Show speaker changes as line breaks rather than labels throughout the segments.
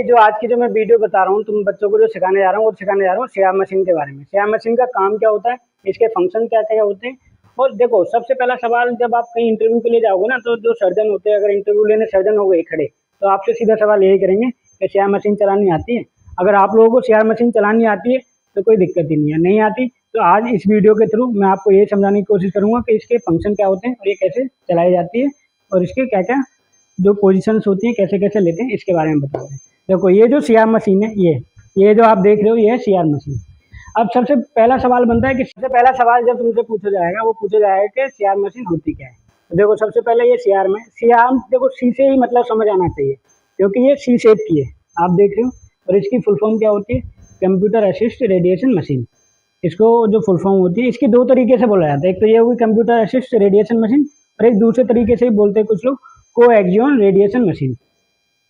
ये जो आज की जो मैं वीडियो बता रहा हूँ, तुम बच्चों को जो सिखाने जा रहा हूँ वो सिखाने जा रहा हूँ सियार मशीन के बारे में। सियार मशीन का काम क्या होता है, इसके फंक्शन क्या क्या होते हैं। और देखो, सबसे पहला सवाल, जब आप कहीं इंटरव्यू के लिए जाओगे ना, तो जो सर्जन होते हैं, अगर इंटरव्यू लेने सर्जन हो गए खड़े, तो आपसे सीधा सवाल यही करेंगे कि सियार मशीन चलानी आती है। अगर आप लोगों को सियार मशीन चलानी आती है तो कोई दिक्कत ही नहीं है। नहीं आती तो आज इस वीडियो के थ्रू मैं आपको ये समझाने की कोशिश करूंगा कि इसके फंक्शन क्या होते हैं और ये कैसे चलाई जाती है, और इसके क्या क्या जो पोजीशंस होती हैं कैसे कैसे लेते हैं, इसके बारे में बताते हैं। देखो, ये जो सियार मशीन है, ये जो आप देख रहे हो, ये है सियार मशीन। अब सबसे पहला सवाल बनता है कि सबसे पहला सवाल जब तुमसे पूछा जाएगा, वो पूछा जाएगा कि सियार मशीन होती क्या है। तो देखो, सबसे पहले ये सियार में सियार, देखो सी से ही मतलब समझ आना चाहिए, क्योंकि ये सी शेप की है, आप देख रहे हो। और इसकी फुल फॉर्म क्या होती है? Computer assist radiation machine. इसको जो फुल फॉर्म होती है, इसकी दो तरीके से बोला जाता है। एक तो ये होगी कंप्यूटर असिस्ट रेडिएशन मशीन, और एक दूसरे तरीके से बोलते हैं कुछ लोग, कोएक्सियल रेडिएशन मशीन।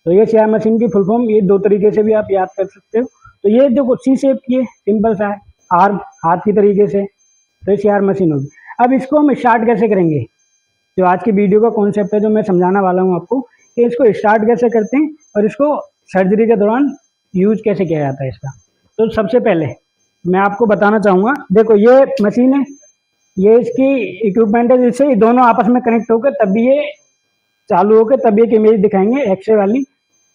तो ये सियार मशीन की फुल फॉर्म, ये दो तरीके से भी आप याद कर सकते हो। तो ये देखो सी शेप की है, सिंपल सा है, आर्म हाथ की तरीके से, तो ये सियार मशीन होगी। अब इसको हम स्टार्ट कैसे करेंगे, जो आज की वीडियो का कॉन्सेप्ट है, जो मैं समझाना वाला हूँ आपको, कि इसको स्टार्ट कैसे करते हैं और इसको सर्जरी के दौरान यूज कैसे किया जाता है इसका। तो सबसे पहले मैं आपको बताना चाहूँगा, देखो ये मशीन है, ये इसकी इक्विपमेंट है, जिससे ये दोनों आपस में कनेक्ट होकर तभी ये चालू होकर तभी एक इमेज दिखाएंगे एक्सरे वाली,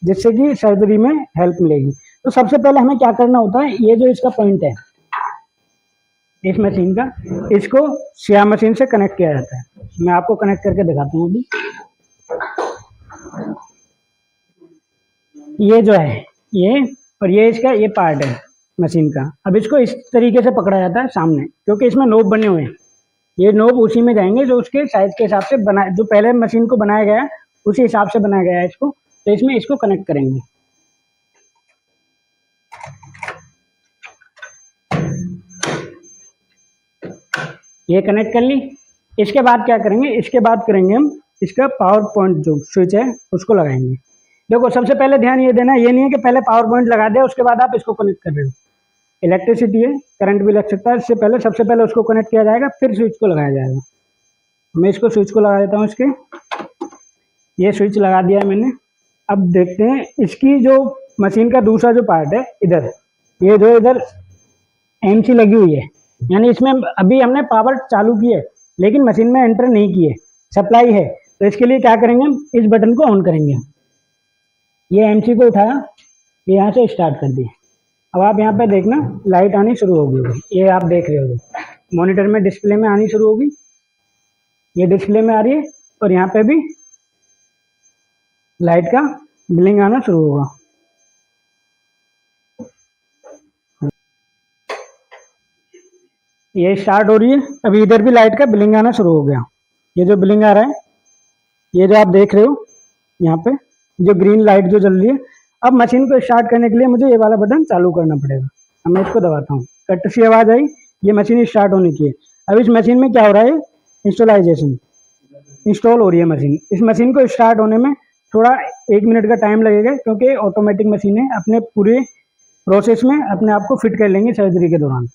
जिससे कि सर्जरी में हेल्प मिलेगी। तो सबसे पहले हमें क्या करना होता है, ये जो इसका पॉइंट है इस मशीन का, इसको सियार मशीन से कनेक्ट किया जाता है। मैं आपको कनेक्ट करके दिखाता हूँ अभी। ये जो है ये, और ये इसका ये पार्ट है मशीन का। अब इसको इस तरीके से पकड़ा जाता है सामने, क्योंकि इसमें नोब बने हुए हैं। ये नोब उसी में जाएंगे जो उसके साइज के हिसाब से बना, जो पहले मशीन को बनाया गया है उसी हिसाब से बनाया गया है इसको। तो इसमें इसको कनेक्ट करेंगे। ये कनेक्ट कर ली। इसके बाद क्या करेंगे, इसके बाद करेंगे हम इसका पावर पॉइंट जो स्विच है उसको लगाएंगे। देखो, सबसे पहले ध्यान ये देना, ये नहीं है कि पहले पावर पॉइंट लगा दिया उसके बाद आप इसको कनेक्ट कर रहे हो। इलेक्ट्रिसिटी है, करंट भी लग सकता है, इससे पहले सबसे पहले उसको कनेक्ट किया जाएगा, फिर स्विच को लगाया जाएगा। मैं इसको स्विच को लगा देता हूँ इसके। ये स्विच लगा दिया है मैंने। अब देखते हैं इसकी जो मशीन का दूसरा जो पार्ट है, इधर ये जो इधर एमसी लगी हुई है, यानी इसमें अभी हमने पावर चालू की है लेकिन मशीन में एंटर नहीं की है, सप्लाई है। तो इसके लिए क्या करेंगे, हम इस बटन को ऑन करेंगे। ये एमसी को उठाया, ये यहाँ से स्टार्ट कर दिया। अब आप यहाँ पे देखना लाइट आनी शुरू होगी, ये आप देख रहे हो मॉनिटर में, डिस्प्ले में आनी शुरू होगी। ये डिस्प्ले में आ रही है और यहाँ पे भी लाइट का ब्लिंक आना शुरू होगा। ये स्टार्ट हो रही है, अभी इधर भी लाइट का ब्लिंक आना शुरू हो गया। ये जो ब्लिंक आ रहा है, ये जो आप देख रहे हो यहाँ पे जो ग्रीन लाइट जो जल रही है। अब मशीन को स्टार्ट करने के लिए मुझे ये वाला बटन चालू करना पड़ेगा। अब मैं इसको दबाता हूँ, कट सी आवाज़ आई, ये मशीन स्टार्ट होने की है। अब इस मशीन में क्या हो रहा है, इंस्टॉलाइजेशन, इंस्टॉल हो रही है मशीन। इस मशीन को स्टार्ट होने में थोड़ा 1 मिनट का टाइम लगेगा, क्योंकि ऑटोमेटिक मशीन है, अपने पूरे प्रोसेस में अपने आप को फिट कर लेंगे सर्जरी के दौरान।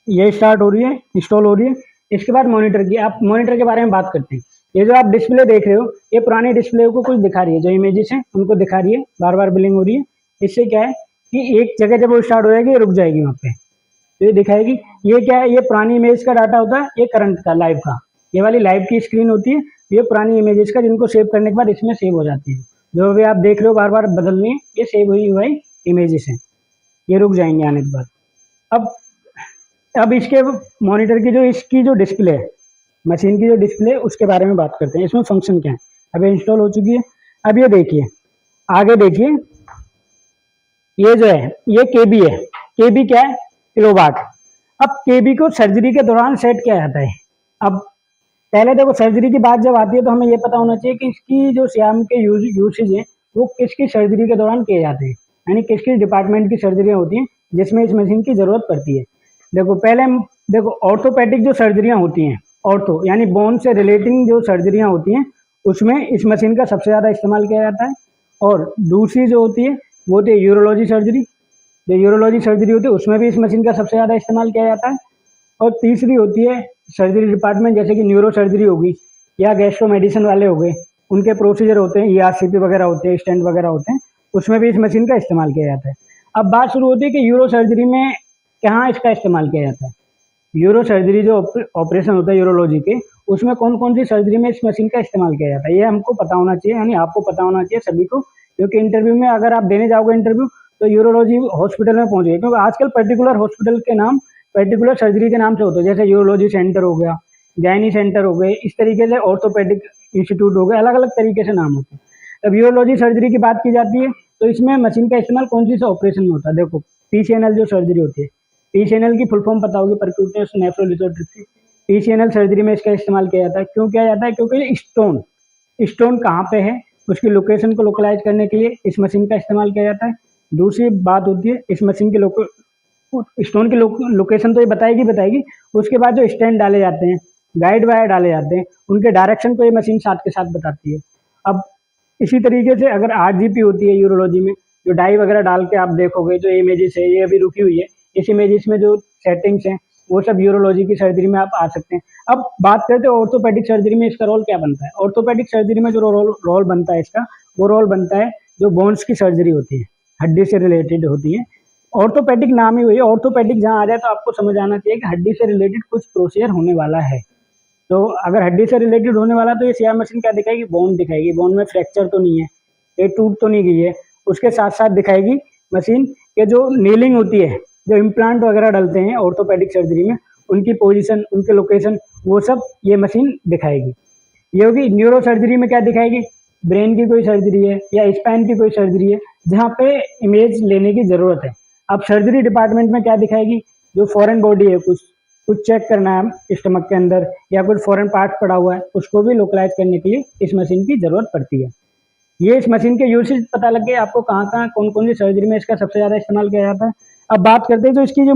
ये स्टार्ट हो रही है, इंस्टॉल हो रही है। इसके बाद मॉनिटर की, आप मॉनिटर के बारे में बात करते हैं। ये जो आप डिस्प्ले देख रहे हो, ये पुरानी डिस्प्ले को कुछ दिखा रही है, जो इमेजेस हैं उनको दिखा रही है, बार बार ब्लिंक हो रही है। इससे क्या है कि एक जगह जब वो स्टार्ट हो जाएगी, ये रुक जाएगी वहाँ पे, तो ये दिखाएगी। ये क्या है, ये पुरानी इमेज का डाटा होता है, ये करंट का, लाइव का। ये वाली लाइव की स्क्रीन होती है, ये पुरानी इमेजेस का, जिनको सेव करने के बाद इसमें सेव हो जाती है। जो भी आप देख रहे हो बार बार बदलनी है, ये सेव हुई हुई इमेजेस हैं, ये रुक जाएंगे आने के बाद। अब इसके मॉनिटर की जो इसकी जो डिस्प्ले है, मशीन की जो डिस्प्ले, उसके बारे में बात करते हैं। इसमें फंक्शन क्या है। अब ये इंस्टॉल हो चुकी है। अब ये देखिए, आगे देखिए, ये जो है ये केबी है। केबी क्या है, किलोवाट। अब केबी को सर्जरी के दौरान सेट किया जाता है। अब पहले देखो, सर्जरी की बात जब आती है तो हमें ये पता होना चाहिए कि इसकी जो सियाम के यूसेज है वो किसकी सर्जरी के दौरान किए जाते हैं, यानी किस किस डिपार्टमेंट की सर्जरियाँ होती हैं जिसमें इस मशीन की ज़रूरत पड़ती है। देखो, पहले देखो ऑर्थोपेडिक जो सर्जरियाँ होती हैं, ऑर्थो यानी बोन से रिलेटिंग जो सर्जरियाँ होती हैं, उसमें इस मशीन का सबसे ज़्यादा इस्तेमाल किया जाता है। और दूसरी जो होती है वो होती है यूरोलॉजी सर्जरी। जो यूरोलॉजी सर्जरी होती है उसमें भी इस मशीन का सबसे ज़्यादा इस्तेमाल किया जाता है। और तीसरी होती है सर्जरी डिपार्टमेंट, जैसे कि न्यूरो सर्जरी होगी या गैस्ट्रो मेडिसिन वाले हो गए, उनके प्रोसीजर होते हैं, ERCP वगैरह होते हैं, स्टेंट वगैरह होते हैं, उसमें भी इस मशीन का इस्तेमाल किया जाता है। अब बात शुरू होती है कि यूरो सर्जरी में कहाँ इसका इस्तेमाल किया जाता है। यूरो सर्जरी जो ऑपरेशन होता है यूरोलॉजी के, उसमें कौन कौन सी सर्जरी में इस मशीन का इस्तेमाल किया जाता है, ये हमको पता होना चाहिए, यानी आपको पता होना चाहिए सभी को, क्योंकि इंटरव्यू में अगर आप देने जाओगे इंटरव्यू तो यूरोलॉजी हॉस्पिटल में पहुंचे, क्योंकि आजकल पर्टिकुलर हॉस्पिटल के नाम पर्टिकुलर सर्जरी के नाम से होते हैं, जैसे यूरोलॉजी सेंटर हो गया, गायनी सेंटर हो गए, इस तरीके से ऑर्थोपेडिक इंस्टीट्यूट हो गए, अलग अलग तरीके से नाम होते हैं। अब यूरोलॉजी सर्जरी की बात की जाती है तो इसमें मशीन का इस्तेमाल कौन सी ऑपरेशन में होता है। देखो पीसीएनएल जो सर्जरी होती है, पीसीएनएल की फुल फॉर्म पता होगी, परक्यूटेनियस नेफ्रोलिथोट्रिप्सी। पीसीएनएल सर्जरी में इसका इस्तेमाल किया जाता है। क्यों किया जाता है? क्योंकि स्टोन कहाँ पे है उसकी लोकेशन को लोकलाइज करने के लिए इस मशीन का इस्तेमाल किया जाता है। दूसरी बात होती है इस मशीन की स्टोन की लोकेशन तो ये बताएगी, उसके बाद जो स्टैंड डाले जाते हैं, गाइड वायर डाले जाते हैं, उनके डायरेक्शन को ये मशीन साथ के साथ बताती है। अब इसी तरीके से अगर आरजीपी होती है यूरोलॉजी में, जो डाई वगैरह डाल के आप देखोगे, जो इमेजेस है ये अभी रुकी हुई है, इस इमेजेस में जो सेटिंग्स हैं वो सब यूरोलॉजी की सर्जरी में आप आ सकते हैं। अब बात करते हैं ऑर्थोपेडिक सर्जरी में इसका रोल क्या बनता है। ऑर्थोपेडिक सर्जरी में जो रोल बनता है इसका, वो रोल बनता है जो बोन्स की सर्जरी होती है, हड्डी से रिलेटेड होती है। ऑर्थोपेडिक नाम ही हुई है, ऑर्थोपेडिक जहाँ आ जाए तो आपको समझ आना चाहिए कि हड्डी से रिलेटेड कुछ प्रोसीजर होने वाला है। तो अगर हड्डी से रिलेटेड होने वाला तो ये सीआर मशीन क्या दिखाएगी? बोन दिखाएगी। बोन में फ्रैक्चर तो नहीं है, ये टूट तो नहीं गई है। उसके साथ साथ दिखाएगी मशीन के जो नीलिंग होती है, जो इम्प्लांट वगैरह डलते हैं ऑर्थोपेडिक सर्जरी में, उनकी पोजीशन, उनके लोकेशन, वो सब ये मशीन दिखाएगी। ये होगी। न्यूरो सर्जरी में क्या दिखाएगी? ब्रेन की कोई सर्जरी है या स्पाइन की कोई सर्जरी है जहाँ पे इमेज लेने की ज़रूरत है। अब सर्जरी डिपार्टमेंट में क्या दिखाएगी? जो फॉरेन बॉडी है, कुछ चेक करना है स्टमक के अंदर या कुछ फॉरेन पार्ट पड़ा हुआ है, उसको भी लोकलाइज करने के लिए इस मशीन की ज़रूरत पड़ती है। ये इस मशीन के यूसेज पता लग गए आपको, कहाँ कौन कौन सी सर्जरी में इसका सबसे ज़्यादा इस्तेमाल किया जाता है। अब बात करते हैं जो इसकी जो